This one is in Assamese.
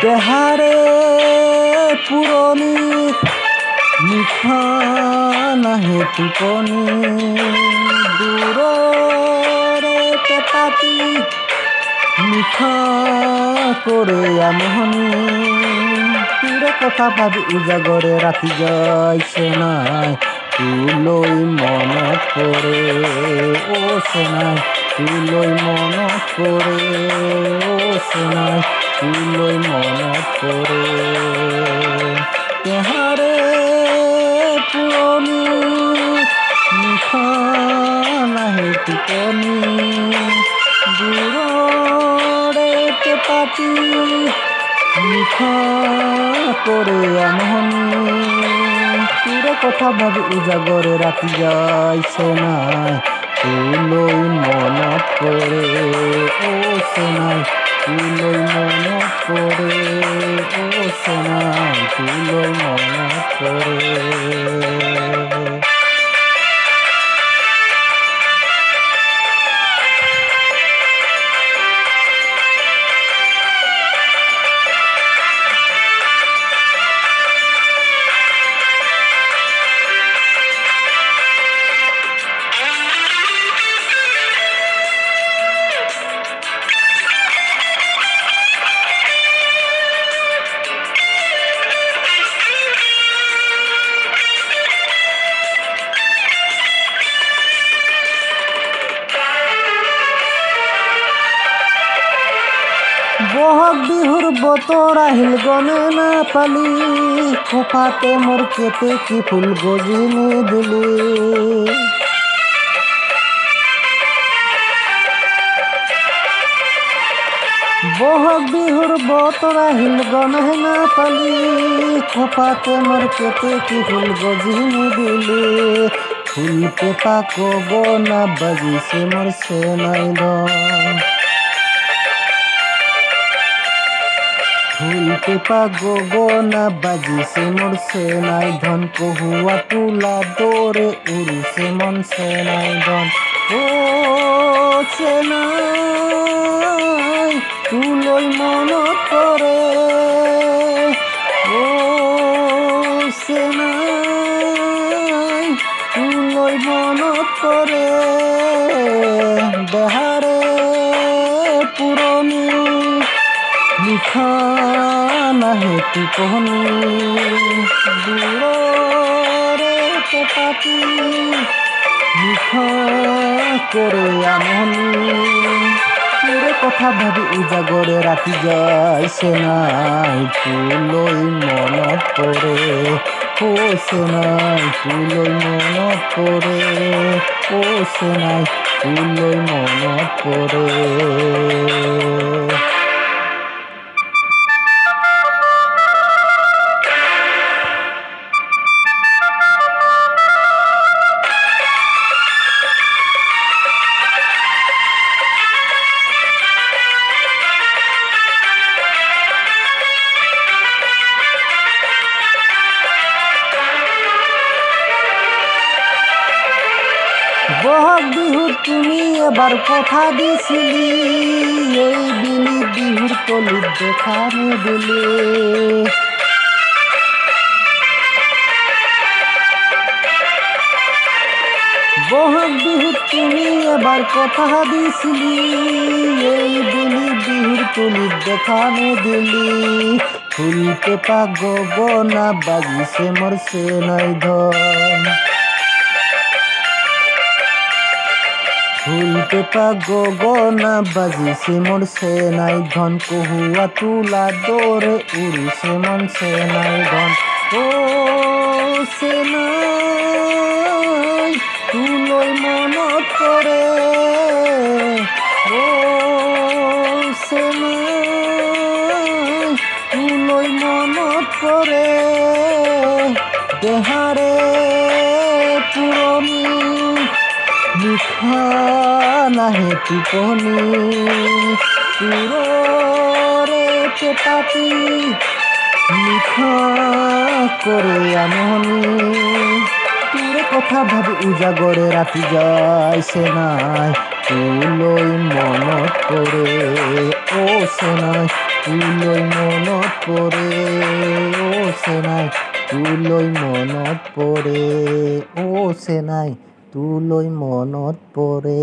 দেহারে পুরনি মিঠা নাহে টোপনি দূররে পেটাতি মিঠা করে আমহনি তোর কথা ভাবি উজাগরে রাতি যাইছে নাই তুলৈ মনত পৰে ও সোনাই তুলৈ মনত পৰে ও সোনাই তুলৈ মনত পৰে তেহাৰে পুৰণি মিঠা নাহে টোপনি দূৰৰে পেটাতি মিঠা কৰে আমহনি তোৰ কথা ভাবি উজাগৰে ৰাতি যাইছে নাই তুলৈ মনত পৰে ও সোনাই তুলৈ মনত পৰে ও সোনাই তুলৈ মনত পৰে বহাগ বিহুৰ বতৰ আহিল গমে নাপালি খোপাতে মোৰ কেতেকী ফুল গজি নিদিলি বহাগ বিহুৰ বতৰ আহিল গমে নাপালি খোপাতে মোৰ কেতেকী ফুল গজি নিদিলি ফুল পেপা কব না বাজিছে মোৰ চেনাই দম ফুল পেপা গগনা বাজিছে মোর সেনাই ধন কহুয়া তুলা দৌড়ে উড়িছে মন সেনাই ধন ও সেনাই তুলৈ মনত পৰে ও সেনাই তুলৈ মনত পৰে দেহাৰে পুৰণি মিঠা নাহে টোপনি দূৰৰে পেটাতি মিঠা কৰে আমনি তোৰ কথা ভাবি উজাগৰে ৰাতি যাইছে নাই তুলৈ মনত পৰে ও সোনাই তুলৈ মনত পৰে ও সোনাই তুলৈ মনত পৰে বহাগ বিহুত তুমি এবাৰ কথা দিছিলি এই বিনি বিহুৰ তলিত দেখা নিদিলি বহাগ বিহুত তুমি এবাৰ কথা দিছিলি এই বিনি বিহুৰ তলিত দেখা নিদিলি ফুল পেপা গগনা বাজিছে মোৰ চেনাই ধন ফুল পেপা গগনা বাজিছে মোর সেনাই ধন কহুয়া তুলা দৌড়ে উড়িছে মন সেনাই ধন ও সেনাই তুলৈ মনত পৰে ও সেনাই তুলৈ মনত পৰে দেহাৰে পুৰণি মিঠা নাহে টোপনি দূৰৰে পেটাতি মিঠা কৰে আমনি তোৰ কথা ভাবি উজাগৰে ৰাতি যাইছে নাই তুলৈ মনত পৰে অ চেনাই তুলৈ মনত পৰে অ চেনাই তুলৈ মনত পৰে অ চেনাই তুলৈ মনত পৰে।